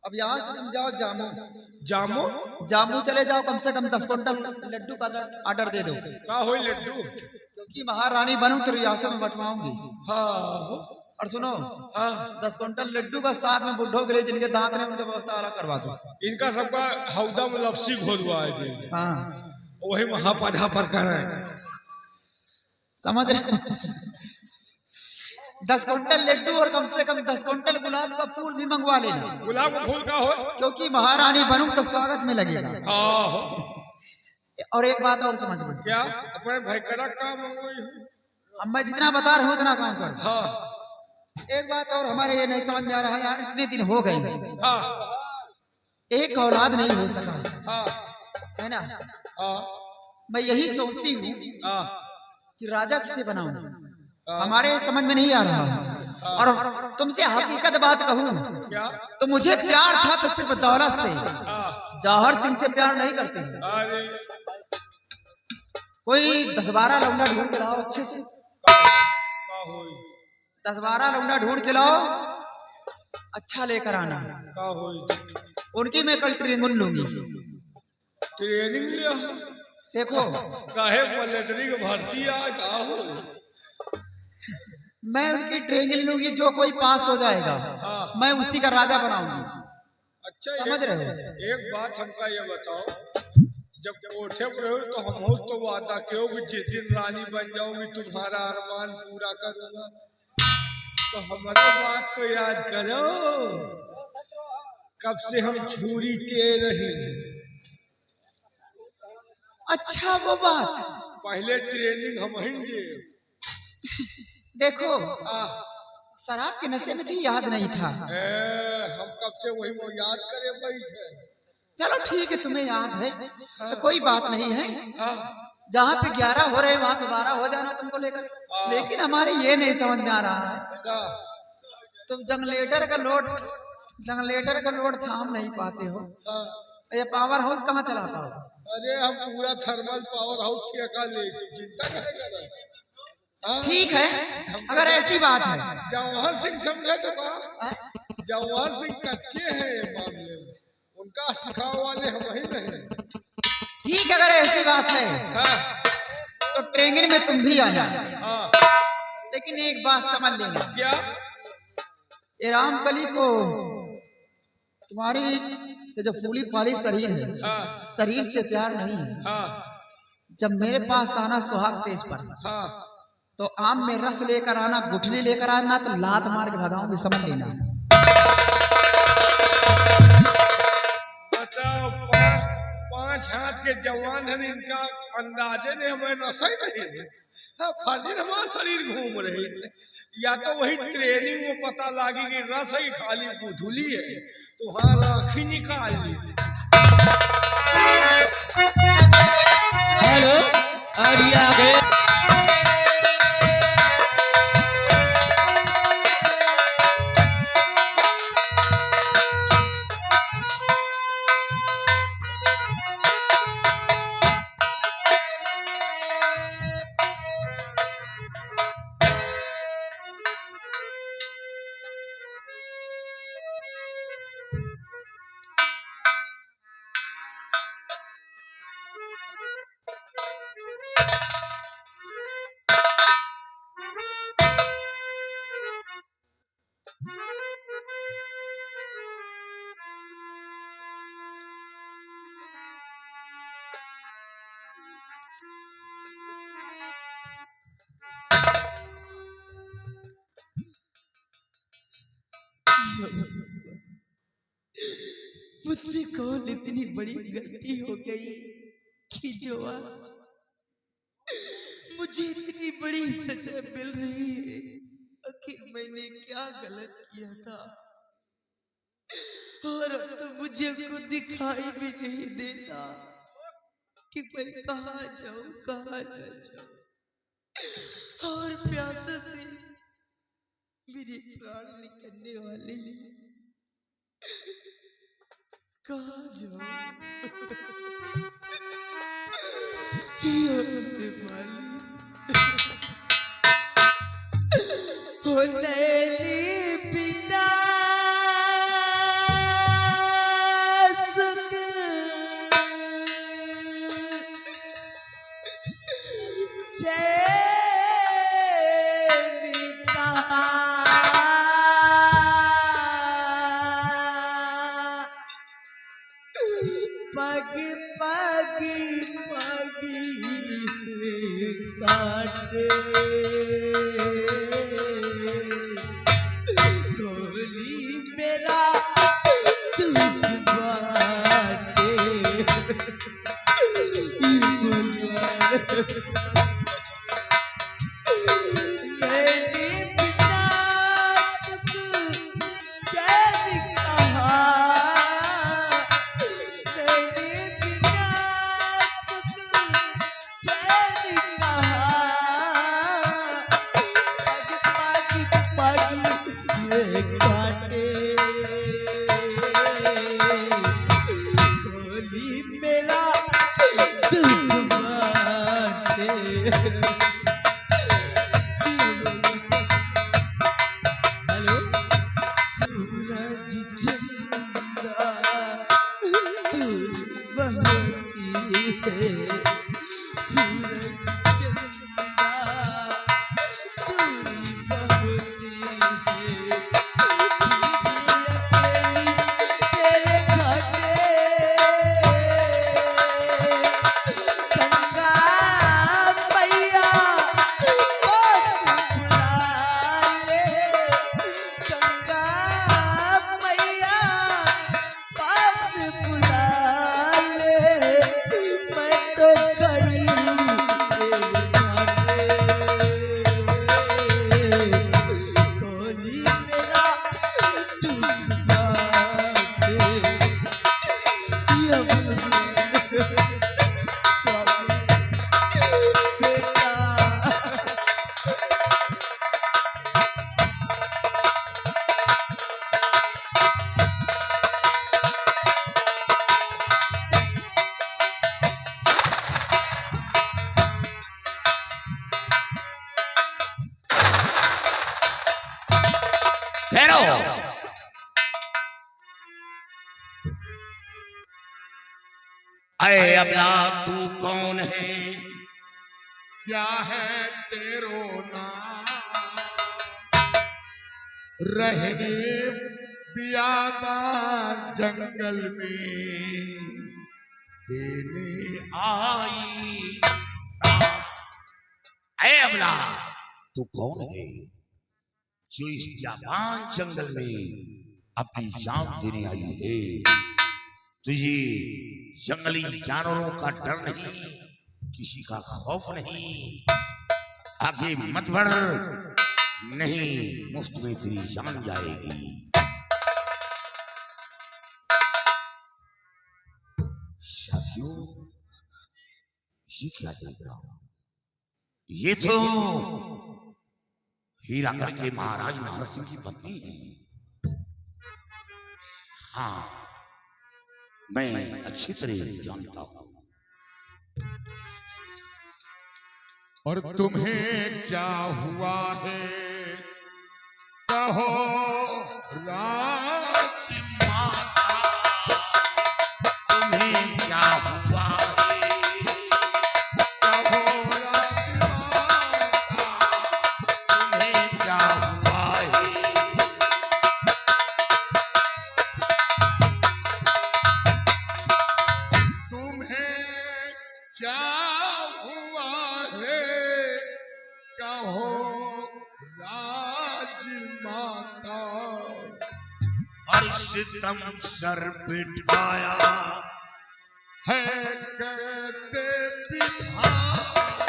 अब यहाँ से तुम जाओ जामू। जामो जामू चले जाओ, कम से कम 10 क्विंटल लड्डू का ऑर्डर दे दो, का हो लड्डू। क्योंकि महारानी बनूं तो रियासत में बंटवाऊंगी। हाँ और सुनो, हाँ 10 क्विंटल लड्डू का साथ में बुढ़ों के लिए जिनके दांत ने उनकी व्यवस्था अलग करवा दो। इनका सबका हौदा में लपसी घोलवा है। हाँ वही महापधा पर कर रहे हैं, समझ रहे? 10 क्विंटल लड्डू और कम से कम 10 क्विंटल गुलाब का फूल भी मंगवा लेना। गुलाब का फूल का हो, क्योंकि महारानी बनूं तो स्वागत में लगेगा। हाँ। और एक बात और समझ लो, क्या अपने भाई करा काम मंगवाई। अब मैं जितना बता रहा हूँ उतना काम कर। हाँ एक बात और हमारे ये नहीं समझ में आ रहा है यार, इतने दिन हो गए, हाँ एक औलाद नहीं हो सका, हाँ है ना? हाँ मैं यही सोचती हूँ हाँ कि राजा किसे बनाऊं, हमारे समझ में नहीं आ रहा। और तुमसे हकीकत बात कहूँ क्या, तो मुझे प्यार था तो सिर्फ दौलत से, हाँ जौहर सिंह से प्यार नहीं करते। अरे कोई 10-12 लौंडा ढूंढ के लाओ अच्छे से, का होई 10-12 लौंडा ढूंढ के लाओ, अच्छा लेकर आना। का होई। उनकी मैं कल ट्रेनिंग लूंगी। ट्रेनिंग लिया देखो काहे मिलिट्री की भर्ती आ का हो। मैं उनकी ट्रेनिंग लूंगी, जो कोई पास हो जाएगा हाँ। मैं उसी का राजा बनाऊंगी। अच्छा समझ रहे हो? एक बात हमका ये बताओ, जब कोठे पर हो तो हम तो वादा क्यों कि जिस दिन रानी बन जाऊंगी तुम्हारा अरमान पूरा करूंगा, तो हमारी बात तो याद करो, कब से हम छुरी ते रहे। अच्छा वो बात, पहले ट्रेनिंग हम ही दे। देखो शराब के नशे में तो याद नहीं था। हम कब से वही वो याद करे बैठे। चलो ठीक है, तुम्हें याद है तो कोई बात नहीं है। हाँ जहाँ पे 11 हो रहे वहाँ पे 12 हो जाना तुमको लेकर। लेकिन हमारे ये नहीं समझ में आ रहा है, का तुम जनरेटर का लोड थाम नहीं पाते हो, हाँ। ये पावर हाउस कहाँ चला पाओ? अरे हम पूरा थर्मल पावर हाउस ठेका ले, तुम चिंता करेगा। हाँ? ठीक है, अगर ऐसी बात है। जवाहर सिंह समझे तो कहा, जवाहर सिंह कच्चे हैं ये मामले में, उनका सिखाव वाले हम ही नहीं। ठीक है, अगर ऐसी बात है हाँ तो ट्रेनिंग में तुम भी आना। हाँ। लेकिन एक बात समझ लेना, क्या ये रामकली को तुम्हारी ये जो फूली फाली शरीर है, हाँ शरीर से प्यार नहीं है। हाँ जब मेरे पास आना सुहाग सेज पर, हाँ। तो आम में रस लेकर आना, गुठली लेकर आना, तो लात मार के भगाऊंगी, समझ लेना। बताओ 5 हाथ के जवान हैं, इनका अंदाजे ने हमें नशा ही नहीं है। हाँ, फाजिल हमारा शरीर घूम रही है। या तो वही ट्रेनिंग में पता लगी कि रस ही खाली बुझुली है, तो हाँ राखी निकाल ली। हेलो आगे मुझसे कौन इतनी बड़ी गलती हो गई कि जो आज मुझे इतनी बड़ी सजा मिल रही है? आखिर मैंने क्या गलत किया था? और अब तो मुझे खुद दिखाई भी नहीं देता कि मैं कहाँ जाऊं कहाँ न जाऊं। और प्यास से मेरे प्राण निकलने वाले हैं, कहाँ जाऊं? हो लैली बिना पागी पागी पागी काटे गोली मेरा दुख बाटे मैंने बिना सुख चैन कहा मैंने बिना सुख चैन कहा पागी पागी ये काटे गोली मेरा दुख बाटे हेलो सूरज चंदा दूर बहती है सूरज चंदा दूरी बहती है अकेली तेरे घाटे गंगा मैया पास बुला ले गंगा मैया पास बुला ले मैं तो खड़ी हूँ तेरे घाटे गोली मेरा दुख बाटे स्वामी बेटा ठहरो। अरे अबला तू कौन है? क्या है तेरो नाम? रहने बियाबान जंगल में देने आई रात। अरे अबला तू कौन है जो इस बियाबान जंगल में अपनी जान देने आई है? तुझे जंगली जानवरों का डर नहीं, किसी का खौफ नहीं। आगे मत बढ़, नहीं मुफ्त में तेरी जान जाएगी। साथियों, ये क्या देख रहा हूं? ये तो हीरागढ़ के महाराज नारद सिंह की पत्नी है। हाँ, मैं अच्छी तरह जानता हूं। और तुम्हें क्या हुआ है? कहो राजमाता, तुम्हें क्या हुआ है? कहो राजमाता, तुम्हें क्या हुआ है? तुम्हें क्या हुआ है? कहो राजमाता। और सितम सर बिठाया है कहते विधाता,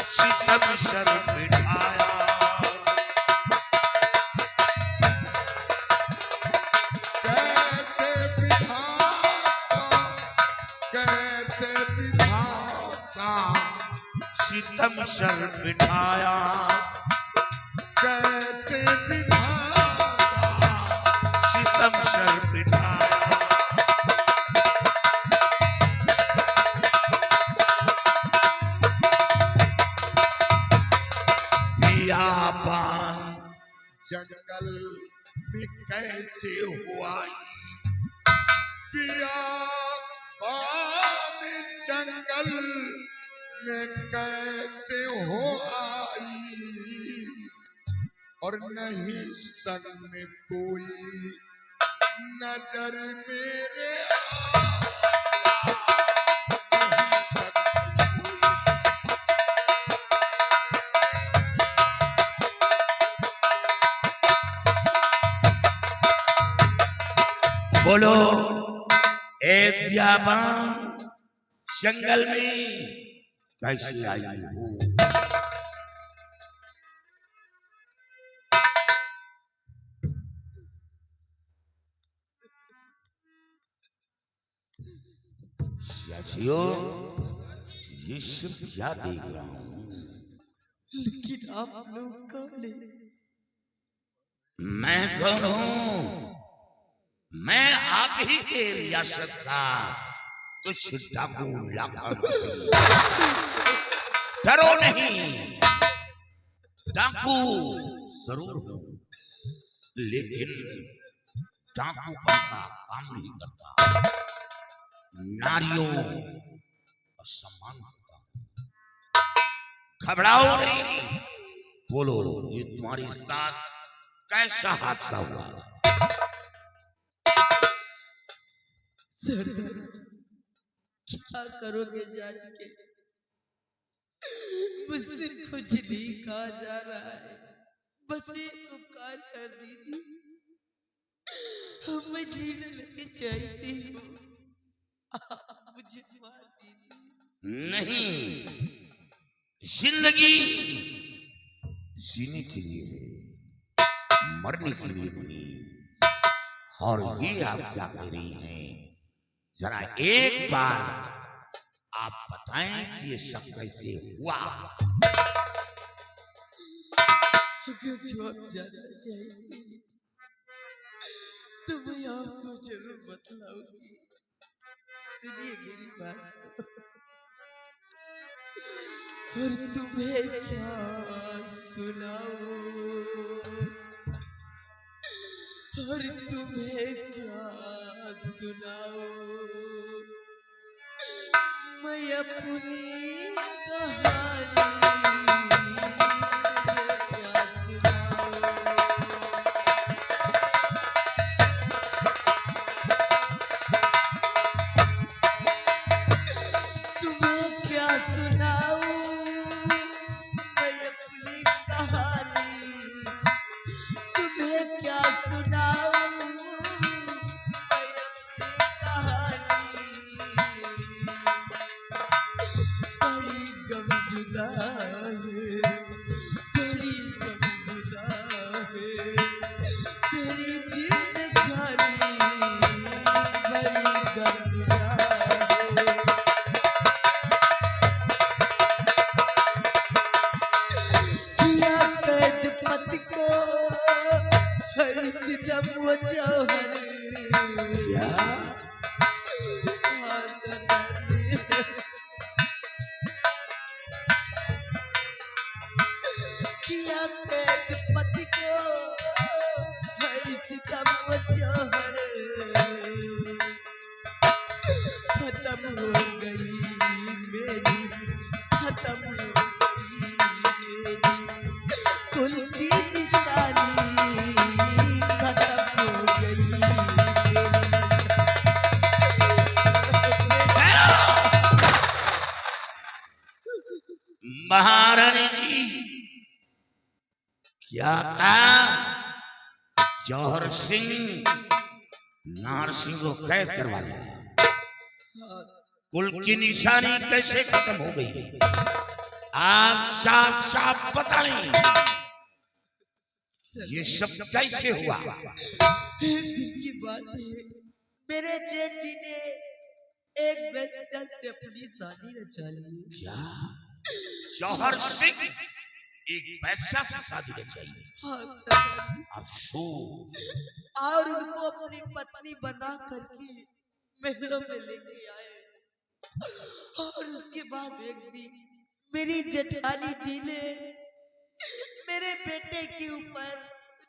सितम सर बिठाया। कहते विधाता, कहते विधाता, सितम सर बिठाया। कहते विधाता, सितम सर बिठाया। बियाबान जंगल में कैसे हुआ? बियाबान जंगल में कैसे हो आई? और नहीं संग में कोई नजर मेरे आई। बोलो एक बियाबान जंगल में कैसे आई हो? चाचियो ये सब क्या देख रहा हूं? लेकिन आप लोग कौन है? मैं कौन हूं? मैं आप ही के रियासत का कुछ डाकू लाखन। डरो नहीं, डाकू जरूर हूं, लेकिन डाकू का काम नहीं करता, नारियों का सम्मान करता हूं। घबराओ नहीं, बोलो ये तुम्हारी साथ कैसा हादसा हुआ? सरदार जी, क्या करोगे जान के? मुझसे कुछ नहीं कहा जा रहा है, बस एक उपकार कर दीजिए, मैं जीने नहीं चाहती हूँ, आप मुझे मार दीजिए। नहीं, जिंदगी जीने के लिए है, मरने के लिए नहीं। और ये आप क्या कह रही हैं? जरा एक बार आप बताएं कि ये सब कैसे हुआ? अगर जो आप जानना चाहेंगे तो मैं आपको जरूर बतलाऊंगी। सुनिए मेरी बात को। और तुम्हें क्या सुनाऊं, और तुम्हें क्या सुनाऊं, मैं अपनी कहानी तुम्हें क्या सुनाऊं। तुम्हें क्या सुनाऊं, मैं अपनी कहानी तुम्हें क्या सुनाऊं, मैं अपनी कहानी। बड़ी गमजुदा है, बड़ी गमजुदा है मेरी जिंदगानी, बड़ी गमजुदा है। किया कैद पति को है सितम व जौहर। क्या? हाँ सरदार जी। किया कैद पति को है सितम व जौहर। खत्म हो गई मेरी, खत्म हो गई मेरी कुल की निशानी, खत्म हो गई मेरी। महारानी जी क्या कहा? जौहर सिंह नार सिंह को कैद करवा लिया। कुल की निशानी कैसे खत्म हो गई? आप साफ साफ बताएं, ये सब कैसे हुआ? एक दिन की बात है, मेरे जेठ जी ने एक वेश्या से अपनी शादी रचा ली। क्या जौहर सिंह एक पैसा से शादी रचाई? हाँ सरदार जी। अफसोस, और उनको अपनी पत्नी बना करके महलों में लेके आए। और उसके बाद एक दिन मेरी जेठानी जी ने मेरे बेटे के ऊपर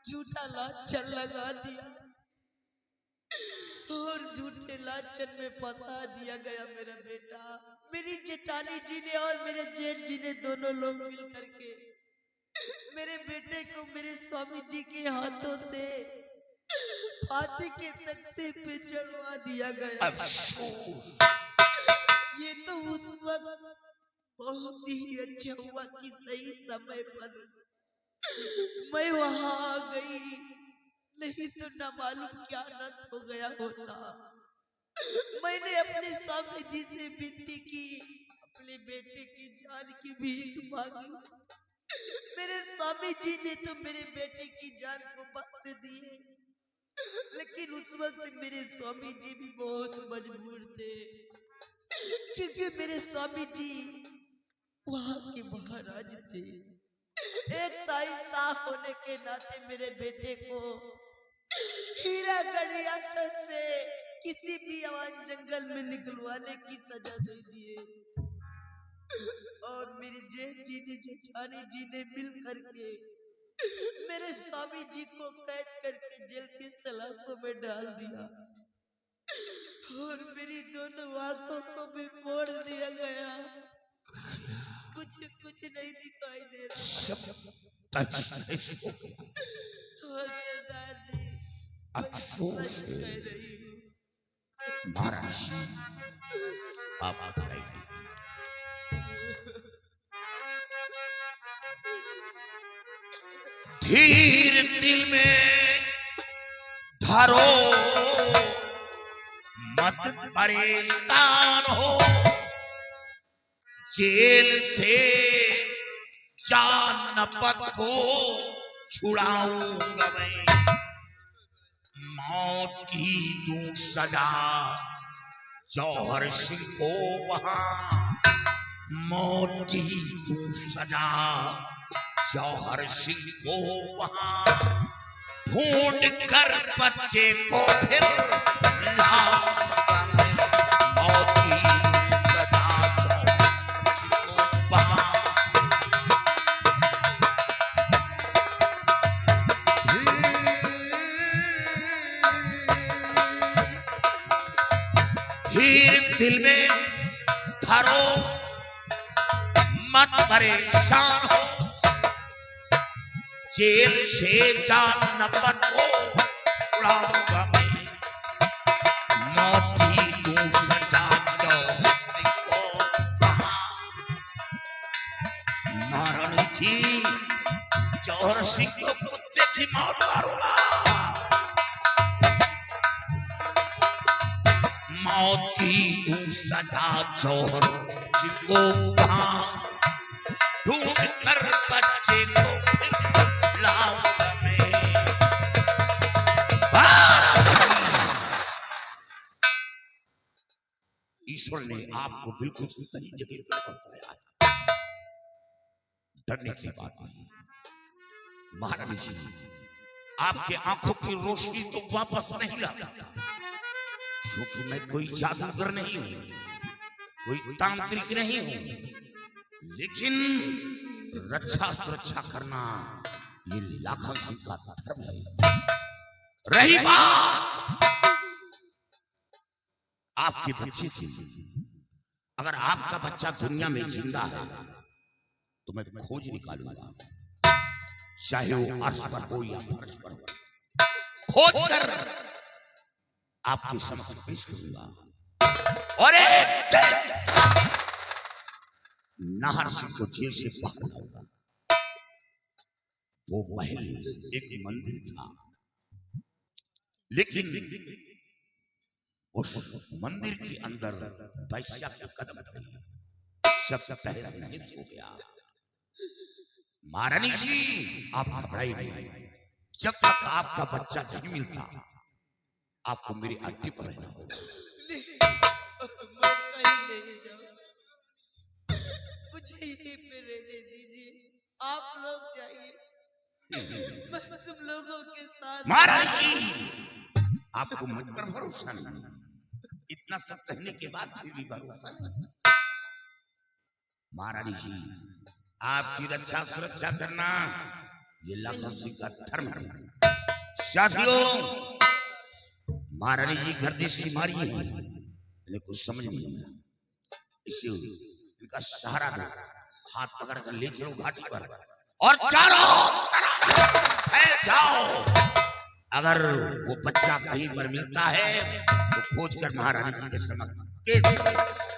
झूठा लांछन लगा दिया, और झूठे लांछन में फंसा दिया गया मेरा बेटा। मेरी जेठानी जी ने और मेरे जेठ जी ने दोनों लोग मिल करके मेरे बेटे को मेरे स्वामी जी के हाथों से फांसी के तख्ते पे चढ़वा दिया गया। अफसोस, ये तो उस वक्त बहुत ही अच्छा हुआ कि सही समय पर मैं वहां आ गई नहीं तो ना मालूम क्या रद्द हो गया होता। मैंने अपने स्वामी जी से विनती की, अपने बेटे की जान की भीख मांगी। मेरे स्वामी जी ने तो मेरे बेटे की जान को बख्श दिए, लेकिन उस वक्त मेरे स्वामी जी भी बहुत मजबूर थे, क्योंकि मेरे स्वामी जी वहां के महाराज थे। एक शाही शाह होने के नाते मेरे बेटे को हीरा गढ़िया से किसी भी अवान जंगल में निकलवाने की सजा दे दिए, और मेरे जेठ जी ने, जेठानी जी ने मिल करके मेरे स्वामी जी को कैद करके जेल के सलाखों में डाल दिया, और मेरी दोनों आंखों को भी फोड़ दिया गया। कुछ नहीं दिखाई दे रहा। हाँ सरदार जी, मैं सच कह रही हूँ। महाराज आप घबराइए। धीर दिल में धरो, मत परेशान हो, जेल से जानपत को छुड़ाऊंगा मैं, मौत की दूं सजा जौहर सिंह को वहां, मौत की दूं सजा जौहर सिंह को वहां, ढूंढ कर बच्चे को फिर लाऊंगा मैं, मौत की सजा जौहर सिंह को वहां। धीर दिल में धरो, मत परेशान हो, जेल से जानपत को छुड़ाऊंगा मैं, मौत की दूं सजा जौहर सिंह को वहां। महारानी जी, जौहर सिंह को कुत्ते की मौत मारूंगा, मौत की दूं सजा जौहर सिंह को वहां, ढूंढ कर बच्चे को फिर लाऊंगा मैं। ईश्वर ने आपको बिल्कुल सही जगह पर पहुंचाया है, डरने की बात नहीं। महारानी जी, आपके आंखों की रोशनी तो वापस नहीं लाता, क्योंकि मैं कोई जादूगर नहीं हूं, कोई तांत्रिक नहीं हूं, लेकिन रक्षा सुरक्षा करना ये लाखन सिंह का धर्म है। रही बात आपके बच्चे की, अगर आपका बच्चा दुनिया में जिंदा है तो मैं खोज निकालूंगा, चाहे वो अर्श पर हो या फर्श पर हो, खोज कर आपके समक्ष पेश करूंगा, और एक नाहर सिंह को जेल से बाहर लाऊंगा। वो महल एक मंदिर था, लेकिन उस मंदिर के अंदर वैश्या के कदम रही, सब तहस नहस हो गया। महारानी जी, आप घबराइए नहीं, जब तक आपका बच्चा नहीं मिलता आपको मेरी अड्डी पर रहना होगा। मैं कहीं नहीं जाऊं, मुझे यहीं पे रहने दीजिए, आप लोग जाइए, मैं तुम लोगों के साथ। महाराज जी, आपको मुझ पर भरोसा नहीं, इतना सब कहने के बाद फिर भी भरोसा नहीं। महारानी जी, आपकी रक्षा सुरक्षा करना ये लाखन सिंह का धर्म है। साथियों, महारानी जी गर्दिश की मारी है, इन्हें कुछ समझ नहीं आता, इसे इनका सहारा दो, हाथ पकड़ कर ले चलो घाटी पर और चारों तरफ फैल जाओ। अगर वो बच्चा कहीं पर मिलता है तो खोज कर महारानी जी के समक्ष पेश करो।